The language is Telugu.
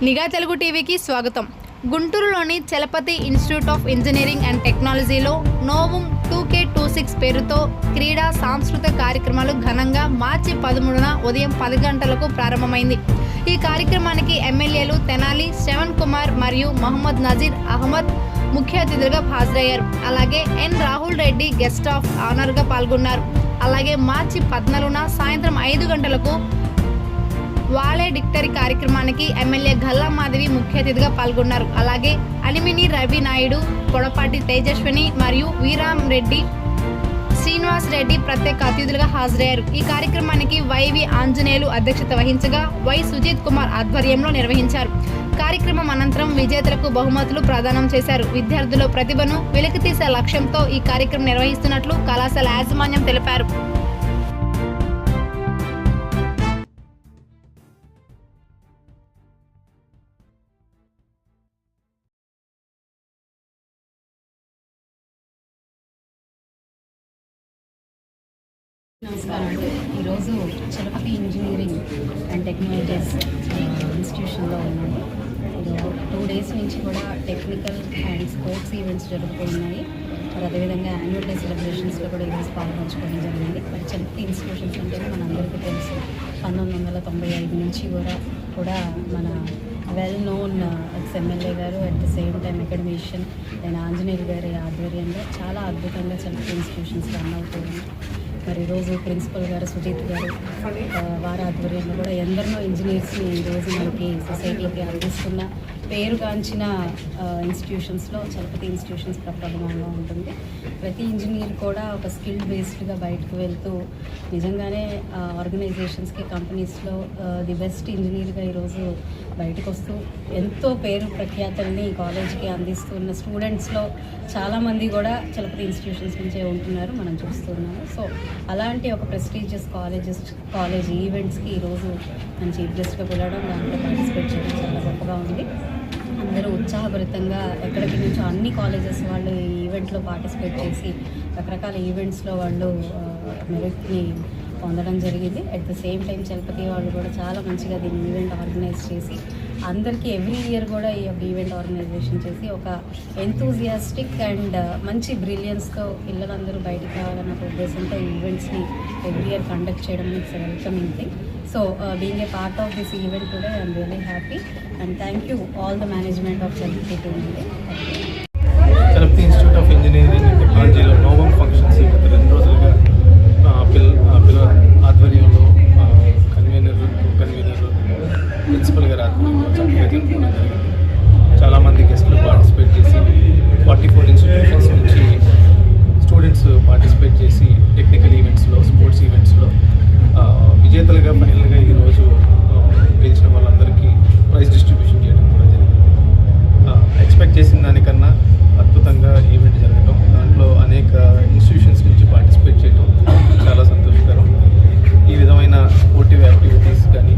నిఘా తెలుగు టీవీకి స్వాగతం. గుంటూరులోని Chalapathi institute of engineering and టెక్నాలజీలో నోవం 2K26 పేరుతో క్రీడా సాంస్కృతిక కార్యక్రమాలు ఘనంగా మార్చి 13న ఉదయం 10 గంటలకు ప్రారంభమైంది. ఈ కార్యక్రమానికి ఎమ్మెల్యేలు తెనాలి శ్రవణ్ కుమార్ మరియు మహమ్మద్ నజీర్ అహ్మద్ ముఖ్య అతిథులుగా హాజరయ్యారు. అలాగే ఎన్ రాహుల్ రెడ్డి గెస్ట్ ఆఫ్ ఆనర్గా పాల్గొన్నారు. అలాగే మార్చి 14న సాయంత్రం 5 గంటలకు వాలే డిక్టరీ కార్యక్రమానికి ఎమ్మెల్యే గల్లా మాధవి ముఖ్య అతిథిగా పాల్గొన్నారు. అలాగే అలిమిని రవి నాయుడు, పొడపాటి తేజస్విని మరియు వీరామ్ రెడ్డి, శ్రీనివాస్ రెడ్డి ప్రత్యేక అతిథులుగా హాజరయ్యారు. ఈ కార్యక్రమానికి వైవి ఆంజనేయులు అధ్యక్షత వహించగా వై సుజిత్ కుమార్ ఆధ్వర్యంలో నిర్వహించారు. కార్యక్రమం అనంతరం విజేతలకు బహుమతులు ప్రదానం చేశారు. విద్యార్థుల ప్రతిభను వెలికితీసే లక్ష్యంతో ఈ కార్యక్రమం నిర్వహిస్తున్నట్లు కళాశాల యాజమాన్యం తెలిపారు. నమస్కారం అండి. ఈరోజు చలపతి ఇంజనీరింగ్ అండ్ టెక్నాలజీస్ ఇన్స్టిట్యూషన్లో ఉన్నాము. 2 days నుంచి కూడా టెక్నికల్ అండ్ స్పోర్ట్స్ ఈవెంట్స్ జరుగుతూ ఉన్నాయి. మరి అదేవిధంగా యాన్యువల్ డే సెలబ్రేషన్స్లో కూడా ఈరోజు పాల్గొంచుకోవడం జరిగింది. మరి చలపతి ఇన్స్టిట్యూషన్స్ అంటే మనందరికీ తెలుసు, 1995 నుంచి కూడా మన వెల్ నోన్ ఎమ్మెల్యే గారు at the same time academician అయిన ఆంజనేయులు గారి ఆధ్వర్యంలో చాలా అద్భుతంగా చలపతి ఇన్స్టిట్యూషన్స్ రన్ అవుతుంది. మరి ఈరోజు ప్రిన్సిపల్ గారు సుజిత్ గారు వారి ఆధ్వర్యంలో కూడా ఎందరినో ఇంజనీర్స్ని ఈరోజు మనకి సొసైటీకి అందిస్తున్న పేరుగాంచిన ఇన్స్టిట్యూషన్స్లో చలపతి ఇన్స్టిట్యూషన్స్ ప్రప్రథమంగా ఉంటుంది. ప్రతి ఇంజనీర్ కూడా ఒక స్కిల్ బేస్డ్గా బయటకు వెళ్తూ నిజంగానే ఆర్గనైజేషన్స్కి కంపెనీస్లో ది బెస్ట్ ఇంజనీర్గా ఈరోజు బయటకు వస్తూ ఎంతో పేరు ప్రఖ్యాతుల్ని కాలేజ్కి అందిస్తున్న స్టూడెంట్స్లో చాలామంది కూడా చలపతి ఇన్స్టిట్యూషన్స్ నుంచే ఉంటున్నారు, మనం చూస్తున్నాము. సో అలాంటి ఒక ప్రెస్టీజియస్ కాలేజ్ ఈవెంట్స్కి ఈరోజు మన చీఫ్ గెస్ట్గా పిలవడం, దాంట్లో పార్టిసిపేట్ చేయడం చాలా గొప్పగా ఉంది. అందరూ ఉత్సాహభరితంగా ఎక్కడికి నుంచో అన్ని కాలేజెస్ వాళ్ళు ఈ ఈవెంట్లో పార్టిసిపేట్ చేసి రకరకాల ఈవెంట్స్లో వాళ్ళు మెరిట్ని పొందడం జరిగింది. At the same time Chalapathi వాళ్ళు కూడా చాలా మంచిగా దీన్ని ఈవెంట్ ఆర్గనైజ్ చేసి అందరికీ ఎవ్రీ ఇయర్ కూడా ఈ యొక్క ఈవెంట్ ఆర్గనైజేషన్ చేసి ఒక ఎంతూజియాస్టిక్ అండ్ మంచి బ్రిలియన్స్తో పిల్లలందరూ బయటకు రావాలన్న ఉద్దేశంతో ఈ ఈవెంట్స్ని ఎవ్రీ ఇయర్ కండక్ట్ చేయడం it's welcoming thing. So being a part of this event today, I am really happy and thank you all the management of Chalapati today. Chalapati Institute of Engineering and Technology లో నోవం ఫంక్షన్స్ 2 రోజులుగా పిల్లల ఆధ్వర్యంలో కన్వీనర్ ప్రిన్సిపల్ గారు ఆధ్వర్యంలో చక్కగా జరుపుకోవడం జరిగింది. చాలామంది గెస్టులు పార్టిసిపేట్ చేసి 44 ఇన్స్టిట్యూషన్స్ నుంచి స్టూడెంట్స్ పార్టిసిపేట్ చేసి టెక్నికల్ ఈవెంట్స్లో, స్పోర్ట్స్ ఈవెంట్స్లో విజేతలుగా ఫైనల్గా ఈరోజు గెలిచిన వాళ్ళందరికీ ప్రైజ్ డిస్ట్రిబ్యూషన్ చేయడం కూడా జరిగింది. ఎక్స్పెక్ట్ చేసిన దానికన్నా అద్భుతంగా ఈవెంట్ జరగడం, దాంట్లో అనేక ఇన్స్టిట్యూషన్స్ నుంచి పార్టిసిపేట్ చేయడం చాలా సంతోషకరం. ఈ విధమైన స్పోర్టివ్ యాక్టివిటీస్ కానీ